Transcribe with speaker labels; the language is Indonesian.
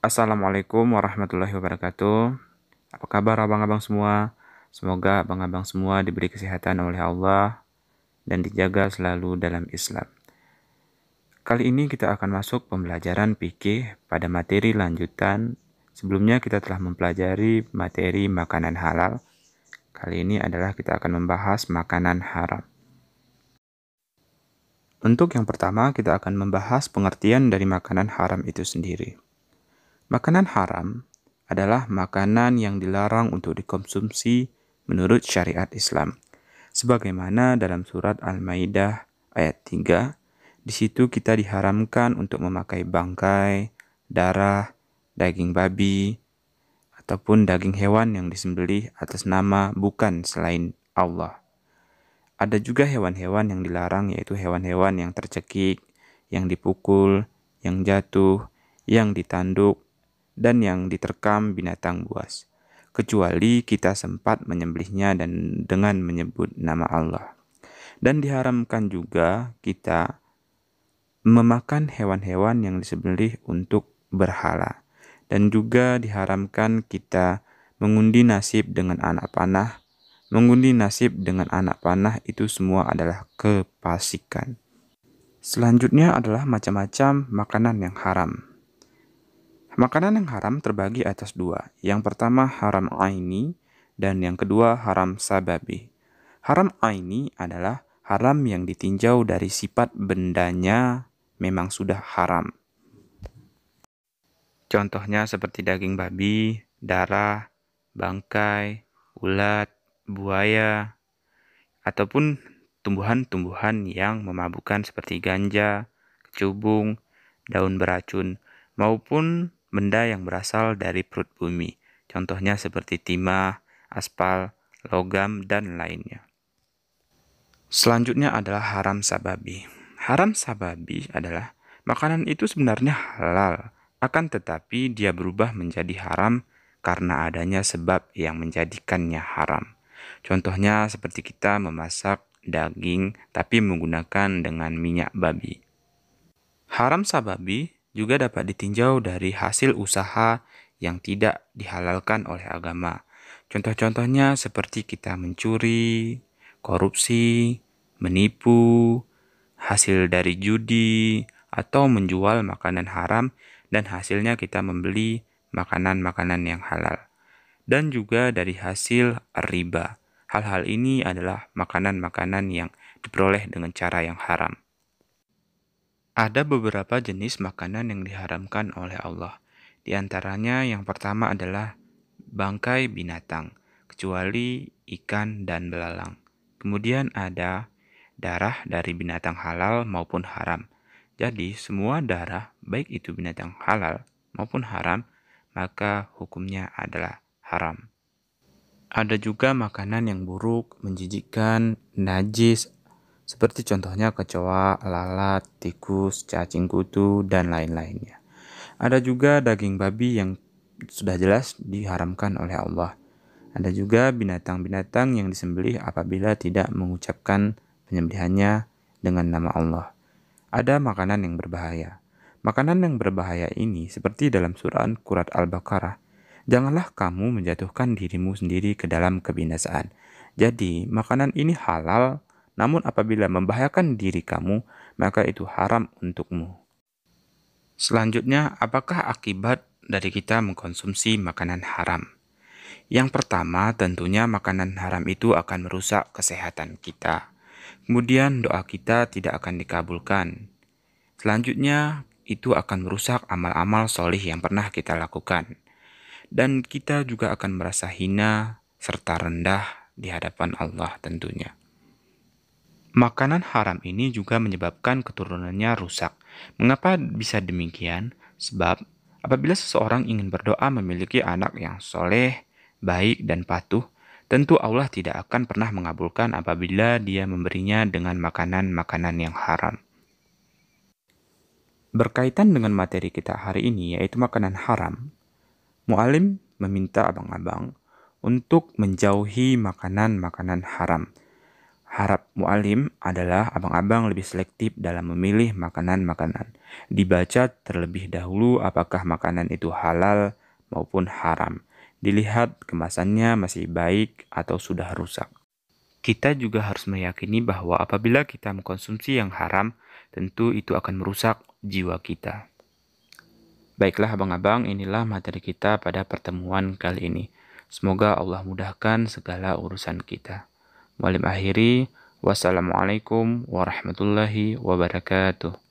Speaker 1: Assalamualaikum warahmatullahi wabarakatuh. Apa kabar abang-abang semua? Semoga abang-abang semua diberi kesehatan oleh Allah dan dijaga selalu dalam Islam. Kali ini kita akan masuk pembelajaran fikih pada materi lanjutan. Sebelumnya kita telah mempelajari materi makanan halal. Kali ini adalah kita akan membahas makanan haram. Untuk yang pertama, kita akan membahas pengertian dari makanan haram itu sendiri. Makanan haram adalah makanan yang dilarang untuk dikonsumsi menurut syariat Islam. Sebagaimana dalam surat Al-Maidah ayat 3, di situ kita diharamkan untuk memakai bangkai, darah, daging babi, ataupun daging hewan yang disembelih atas nama bukan selain Allah. Ada juga hewan-hewan yang dilarang, yaitu hewan-hewan yang tercekik, yang dipukul, yang jatuh, yang ditanduk, dan yang diterkam binatang buas. Kecuali kita sempat menyembelihnya dan dengan menyebut nama Allah. Dan diharamkan juga kita memakan hewan-hewan yang disembelih untuk berhala. Dan juga diharamkan kita mengundi nasib dengan anak panah. Mengundi nasib dengan anak panah itu semua adalah kefasikan. Selanjutnya adalah macam-macam makanan yang haram. Makanan yang haram terbagi atas dua. Yang pertama haram aini dan yang kedua haram sababi. Haram aini adalah haram yang ditinjau dari sifat bendanya memang sudah haram. Contohnya seperti daging babi, darah, bangkai, ulat, buaya, ataupun tumbuhan-tumbuhan yang memabukkan seperti ganja, kecubung, daun beracun, maupun benda yang berasal dari perut bumi. Contohnya seperti timah, aspal, logam, dan lainnya. Selanjutnya adalah haram sababi. Haram sababi adalah makanan itu sebenarnya halal, akan tetapi dia berubah menjadi haram karena adanya sebab yang menjadikannya haram. Contohnya seperti kita memasak daging tapi menggunakan dengan minyak babi. Haram sababi juga dapat ditinjau dari hasil usaha yang tidak dihalalkan oleh agama. Contoh-contohnya seperti kita mencuri, korupsi, menipu, hasil dari judi, atau menjual makanan haram dan hasilnya kita membeli makanan-makanan yang halal. Dan juga dari hasil riba. Hal-hal ini adalah makanan-makanan yang diperoleh dengan cara yang haram. Ada beberapa jenis makanan yang diharamkan oleh Allah. Di antaranya yang pertama adalah bangkai binatang, kecuali ikan dan belalang. Kemudian ada darah dari binatang halal maupun haram. Jadi semua darah, baik itu binatang halal maupun haram, maka hukumnya adalah haram. Ada juga makanan yang buruk, menjijikkan, najis, seperti contohnya kecoa, lalat, tikus, cacing kutu, dan lain-lainnya. Ada juga daging babi yang sudah jelas diharamkan oleh Allah. Ada juga binatang-binatang yang disembelih apabila tidak mengucapkan penyembelihannya dengan nama Allah. Ada makanan yang berbahaya. Makanan yang berbahaya ini seperti dalam surat Al-Baqarah. Janganlah kamu menjatuhkan dirimu sendiri ke dalam kebinasaan. Jadi, makanan ini halal, namun apabila membahayakan diri kamu, maka itu haram untukmu. Selanjutnya, apakah akibat dari kita mengkonsumsi makanan haram? Yang pertama, tentunya makanan haram itu akan merusak kesehatan kita. Kemudian doa kita tidak akan dikabulkan. Selanjutnya, itu akan merusak amal-amal solih yang pernah kita lakukan. Dan kita juga akan merasa hina serta rendah di hadapan Allah tentunya. Makanan haram ini juga menyebabkan keturunannya rusak. Mengapa bisa demikian? Sebab apabila seseorang ingin berdoa memiliki anak yang soleh, baik, dan patuh, tentu Allah tidak akan pernah mengabulkan apabila dia memberinya dengan makanan-makanan yang haram. Berkaitan dengan materi kita hari ini, yaitu makanan haram, Mu'alim meminta abang-abang untuk menjauhi makanan-makanan haram. Harap mu'alim adalah abang-abang lebih selektif dalam memilih makanan-makanan. Dibaca terlebih dahulu apakah makanan itu halal maupun haram. Dilihat kemasannya masih baik atau sudah rusak. Kita juga harus meyakini bahwa apabila kita mengkonsumsi yang haram, tentu itu akan merusak jiwa kita. Baiklah abang-abang, inilah materi kita pada pertemuan kali ini. Semoga Allah mudahkan segala urusan kita. Mu'alim akhiri, wassalamualaikum warahmatullahi wabarakatuh.